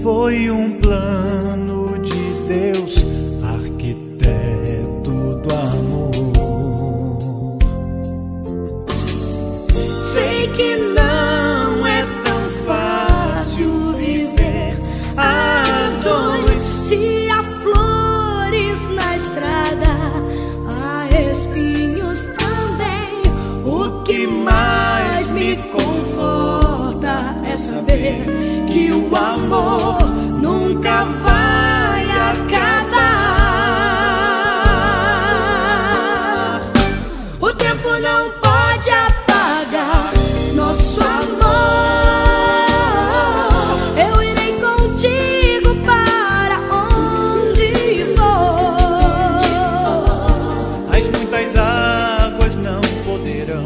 Foi um plano de Deus, arquiteto do amor. Sei que não é tão fácil viver a dois. Se há flores na estrada, há espinhos também. O que mais me conforta é saber que o amor nunca vai acabar. O tempo não pode apagar nosso amor. Eu irei contigo para onde for. As muitas águas não poderão